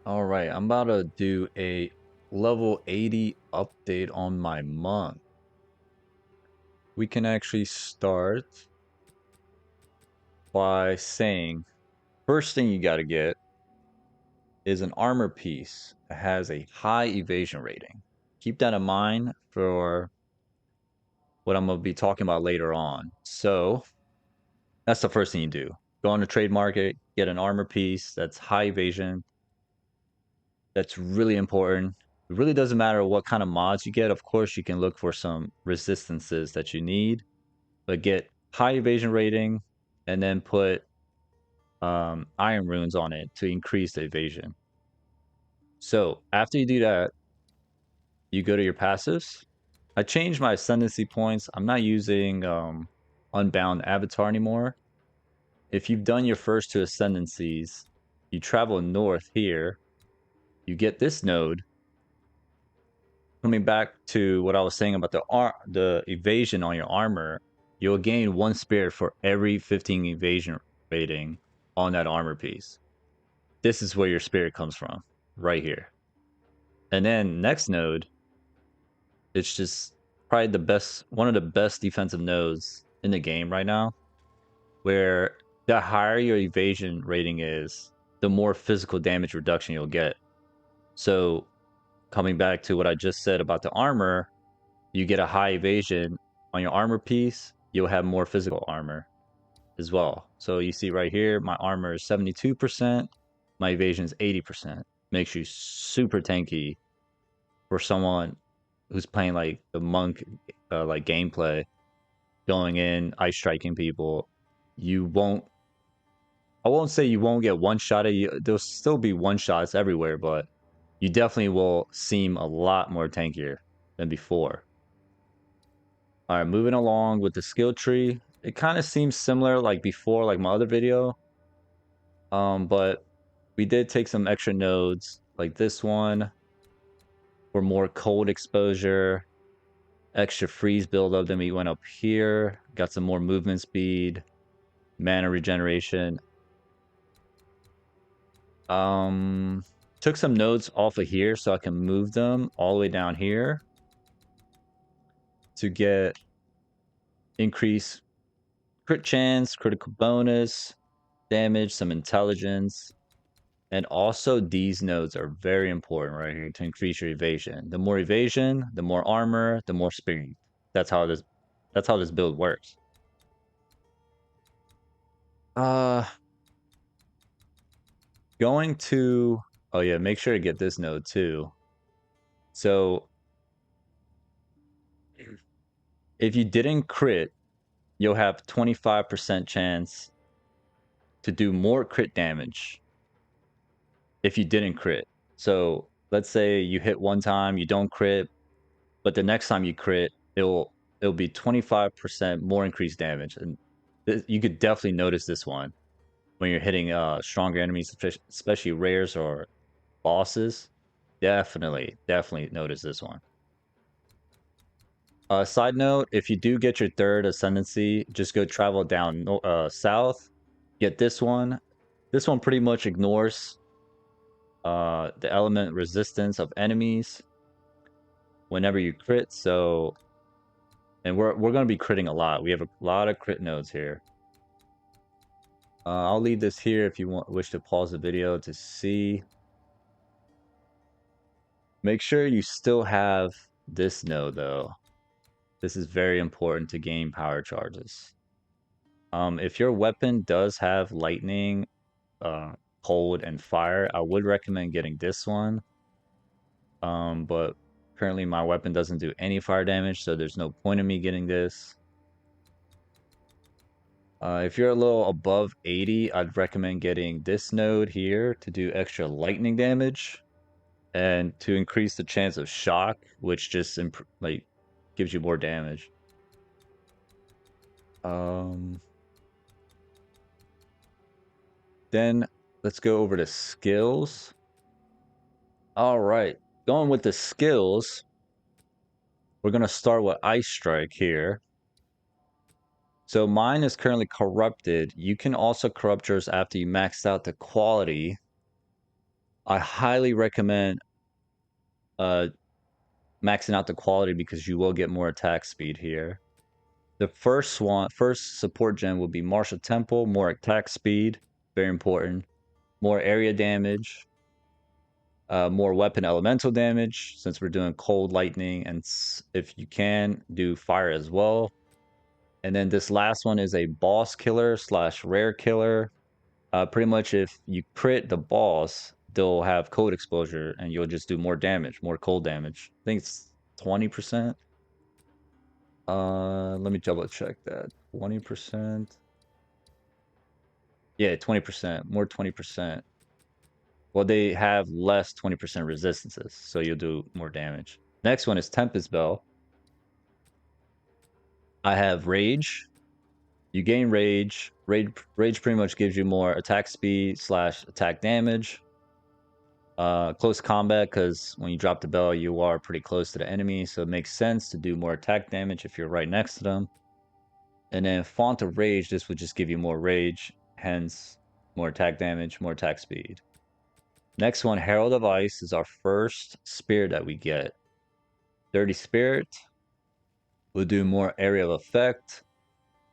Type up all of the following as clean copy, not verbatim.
All right, I'm about to do a level 80 update on my monk. We can actually start by saying first thing you got to get is an armor piece that has a high evasion rating. Keep that in mind for what I'm going to be talking about later on. So, that's the first thing you do. Go on the trade market, get an armor piece that's high evasion. That's really important. It really doesn't matter what kind of mods you get. Of course, you can look for some resistances that you need, but get high evasion rating and then put iron runes on it to increase the evasion. So after you do that, you go to your passives. I changed my ascendancy points. I'm not using unbound avatar anymore. If you've done your first two ascendancies, you travel north here, you get this node. Coming back to what I was saying about the evasion on your armor, you'll gain 1 spirit for every 15 evasion rating on that armor piece. This is where your spirit comes from, right here. And then next node, it's just probably one of the best defensive nodes in the game right now, where the higher your evasion rating is, the more physical damage reduction you'll get. So coming back to what I just said about the armor, you get a high evasion on your armor piece, you'll have more physical armor as well. So you see right here, my armor is 72%, my evasion is 80%. Makes you super tanky for someone who's playing like the monk like gameplay, going in, ice striking people. You won't I won't say you won't get one shot at you. There'll still be one shots everywhere, but you definitely will seem a lot more tankier than before. All right, moving along with the skill tree. It kind of seems similar like before, like my other video. But we did take some extra nodes, like this one, for more cold exposure, extra freeze buildup. Then we went up here, got some more movement speed, mana regeneration. Took some nodes off of here so I can move them all the way down here to get increase crit chance, critical bonus, damage, some intelligence. And also these nodes are very important right here to increase your evasion. The more evasion, the more armor, the more speed. That's how this build works. Uh going to oh yeah, make sure to get this node too. So if you didn't crit, you'll have 25% chance to do more crit damage if you didn't crit. So let's say you hit one time, you don't crit, but the next time you crit, it'll be 25% more increased damage. And you could definitely notice this one when you're hitting stronger enemies, especially rares or bosses. Definitely notice this one. Side note, if you do get your third ascendancy, just go travel down south, get this one. This one pretty much ignores the element resistance of enemies whenever you crit. So, and we're going to be critting a lot. We have a lot of crit nodes here. I'll leave this here if you wish to pause the video to see. Make sure you still have this node though. This is very important to gain power charges. If your weapon does have lightning, cold, and fire, I would recommend getting this one. But currently my weapon doesn't do any fire damage, so there's no point in me getting this. If you're a little above 80, I'd recommend getting this node here to do extra lightning damage and to increase the chance of shock, which just like gives you more damage. Then let's go over to skills. All right, going with the skills, we're gonna start with Ice Strike here. So mine is currently corrupted. You can also corrupt yours after you maxed out the quality. I highly recommend uh maxing out the quality because you will get more attack speed here. The first support gem will be Martial Temple, more attack speed, very important. More area damage, more weapon elemental damage since we're doing cold lightning, and if you can do fire as well. And then this last one is a boss killer slash rare killer. Pretty much if you crit the boss, they'll have cold exposure and you'll just do more damage, more cold damage. I think it's 20%. Let me double check that. 20%. Yeah, 20%. More 20%. Well, they have less 20% resistances, so you'll do more damage. Next one is Tempest Bell. I have Rage. You gain Rage. Rage pretty much gives you more attack speed slash attack damage. Close combat, because when you drop the bell, you are pretty close to the enemy, so it makes sense to do more attack damage if you're right next to them. And then Font of Rage, this would just give you more rage, hence more attack damage, more attack speed. Next one, Herald of Ice, is our first spirit that we get. Dirty Spirit will do more area of effect.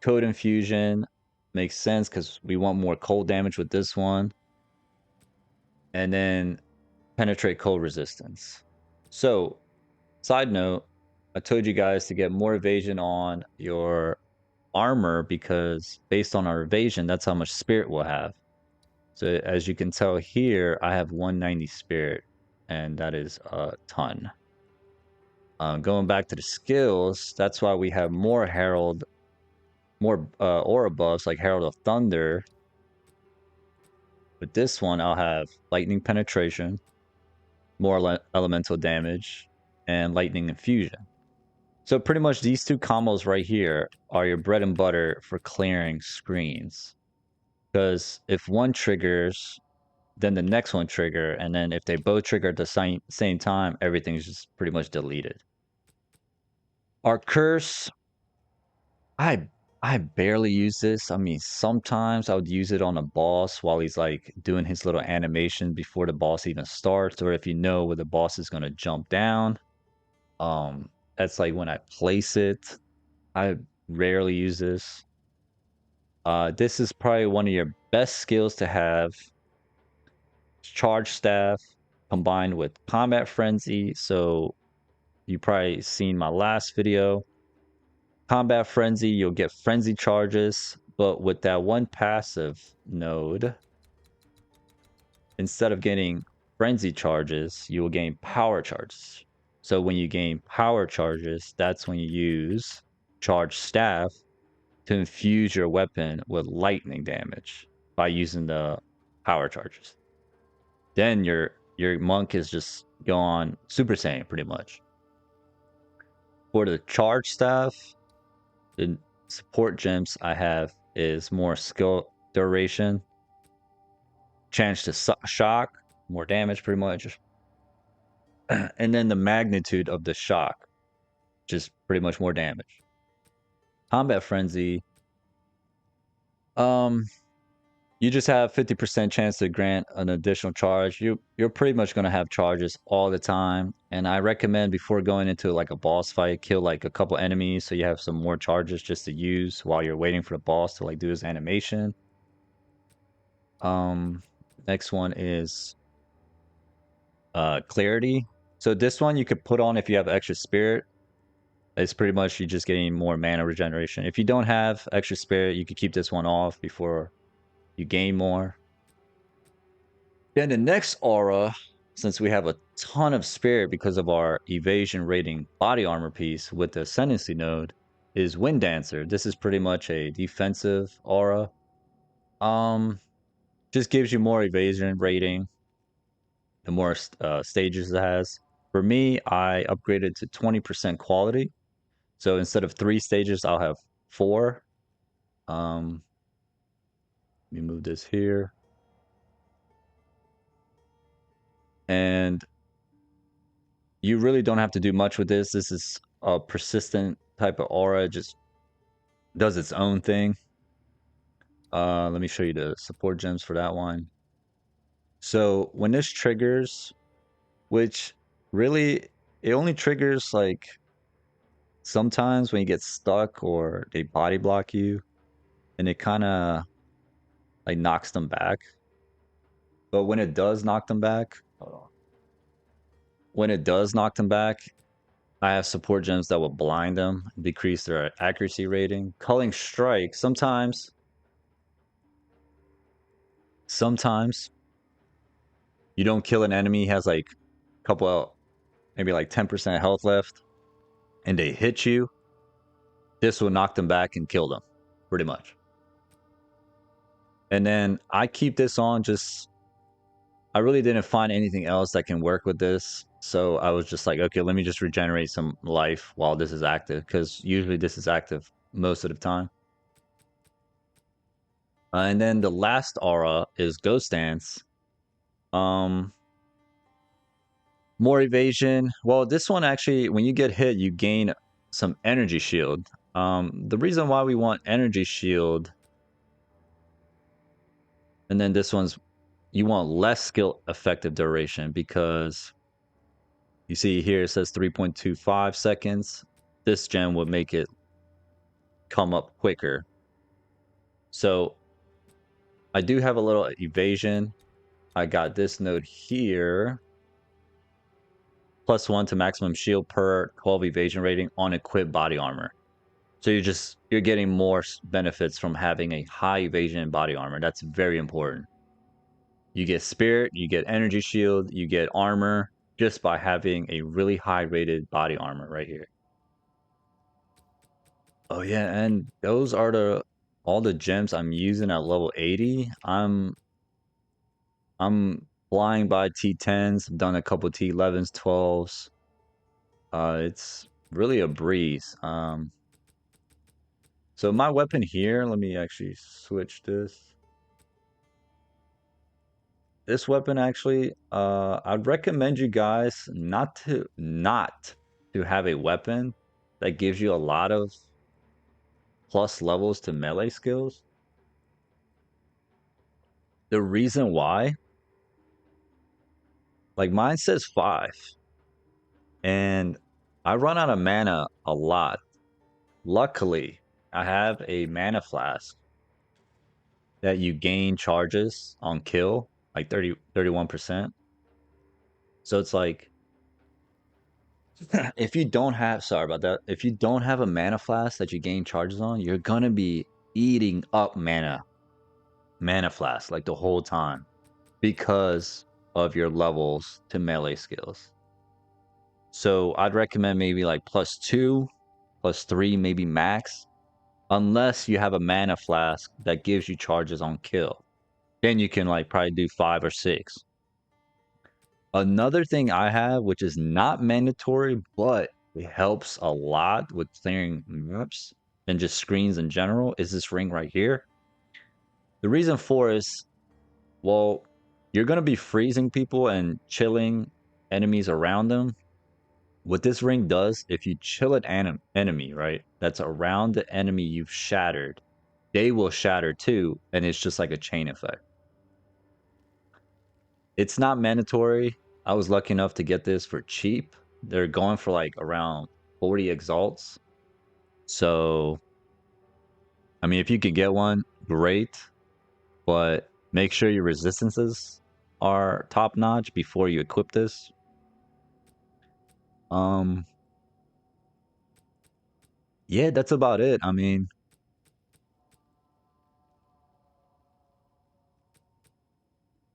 Code Infusion makes sense because we want more cold damage with this one. And then Penetrate Cold Resistance. So, side note, I told you guys to get more evasion on your armor because based on our evasion, that's how much spirit we'll have. So as you can tell here, I have 190 spirit, and that is a ton. Going back to the skills, that's why we have more Herald, more aura buffs like Herald of Thunder. With this one, I'll have Lightning Penetration, more elemental damage, and Lightning Infusion. So pretty much these two combos right here are your bread and butter for clearing screens. Because if one triggers, then the next one trigger, and then if they both trigger at the same time, everything's just pretty much deleted. Our curse, I barely use this. I mean, sometimes I would use it on a boss while he's like doing his little animation before the boss even starts, or if you know where the boss is gonna jump down. That's like when I place it. I rarely use this. This is probably one of your best skills to have. Charge Staff combined with Combat Frenzy. So you probably seen my last video. Combat Frenzy, you'll get Frenzy charges, but with that one passive node, instead of getting Frenzy charges, you will gain Power charges. So when you gain Power charges, that's when you use Charge Staff to infuse your weapon with lightning damage by using the Power charges. Then your monk is just gone Super Saiyan pretty much. For the Charge Staff, the support gems I have is more skill duration, chance to shock, more damage pretty much, and then the magnitude of the shock, just pretty much more damage. Combat Frenzy, you just have 50% chance to grant an additional charge. You're pretty much gonna have charges all the time, and I recommend before going into like a boss fight, kill like a couple enemies so you have some more charges just to use while you're waiting for the boss to like do his animation. Next one is Clarity. So this one you could put on if you have extra spirit. It's pretty much you just getting more mana regeneration. If you don't have extra spirit, you could keep this one off before you gain more. Then the next aura, since we have a ton of spirit because of our evasion rating body armor piece with the Ascendency node, is Wind Dancer. This is pretty much a defensive aura. Just gives you more evasion rating, the more stages it has. For me, I upgraded to 20% quality. So instead of 3 stages, I'll have 4. Let me move this here. And you really don't have to do much with this. This is a persistent type of aura. Just does its own thing. Let me show you the support gems for that one. So when this triggers, which really it only triggers like sometimes when you get stuck or they body block you, and it kind of like knocks them back. But when it does knock them back, hold on. When it does knock them back, I have support gems that will blind them, decrease their accuracy rating. Culling Strike, sometimes you don't kill an enemy, he has like a couple, maybe like 10% health left, and they hit you. This will knock them back and kill them, pretty much. And then I keep this on just, I really didn't find anything else that can work with this. So I was just like, okay, let me just regenerate some life while this is active, because usually this is active most of the time. And then the last aura is Ghost Dance. More evasion. Well, this one actually, when you get hit, you gain some energy shield. The reason why we want energy shield, and then this one's, you want less skill effective duration, because you see here it says 3.25 seconds. This gem would make it come up quicker. So I do have a little evasion. I got this node here. +1 to maximum shield per 12 evasion rating on equipped body armor. So you're getting more benefits from having a high evasion body armor. That's very important. You get spirit, you get energy shield, you get armor just by having a really high rated body armor right here. Oh yeah, and those are all the gems I'm using at level 80. I'm flying by T10s, I've done a couple T11s, 12s. It's really a breeze. So my weapon here, let me actually switch this. This weapon actually, I'd recommend you guys not to have a weapon that gives you a lot of plus levels to melee skills. The reason why, like mine says 5, and I run out of mana a lot. Luckily, I have a mana flask that you gain charges on kill, like 31%. So it's like, if you don't have, sorry about that, if you don't have a mana flask that you gain charges on, you're gonna be eating up mana flask like the whole time because of your levels to melee skills. So I'd recommend maybe like +2, +3, maybe max, unless you have a mana flask that gives you charges on kill. Then you can like probably do 5 or 6. Another thing I have, which is not mandatory, but it helps a lot with clearing maps and just screens in general, is this ring right here. The reason for is, well, you're going to be freezing people and chilling enemies around them. What this ring does, if you chill an enemy, right, that's around the enemy you've shattered, they will shatter too, and it's just like a chain effect. It's not mandatory. I was lucky enough to get this for cheap. They're going for like around 40 exalts. So, I mean, if you could get one, great. But make sure your resistances are top notch before you equip this. Yeah, that's about it. I mean,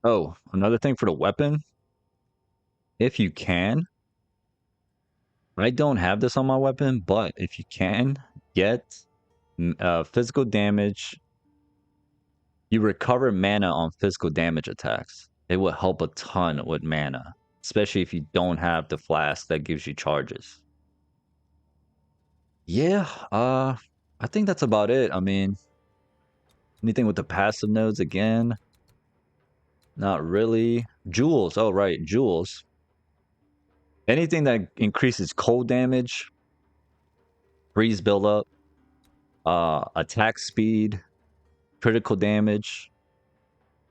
oh, another thing for the weapon, if you can, I don't have this on my weapon, but if you can, get physical damage. You recover mana on physical damage attacks. It will help a ton with mana, especially if you don't have the flask that gives you charges. Yeah, I think that's about it. I mean, anything with the passive nodes again? Not really. Jewels. Oh, right, jewels. Anything that increases cold damage, freeze buildup, attack speed, critical damage,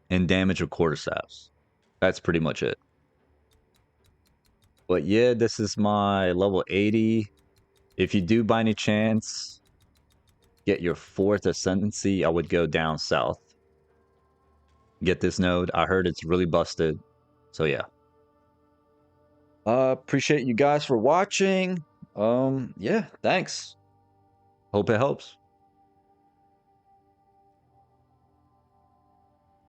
and damage of quarterstaffs. That's pretty much it. But yeah, this is my level 80. If you do by any chance get your 4th Ascendency, I would go down south. Get this node. I heard it's really busted. So yeah. Appreciate you guys for watching. Yeah, thanks. Hope it helps.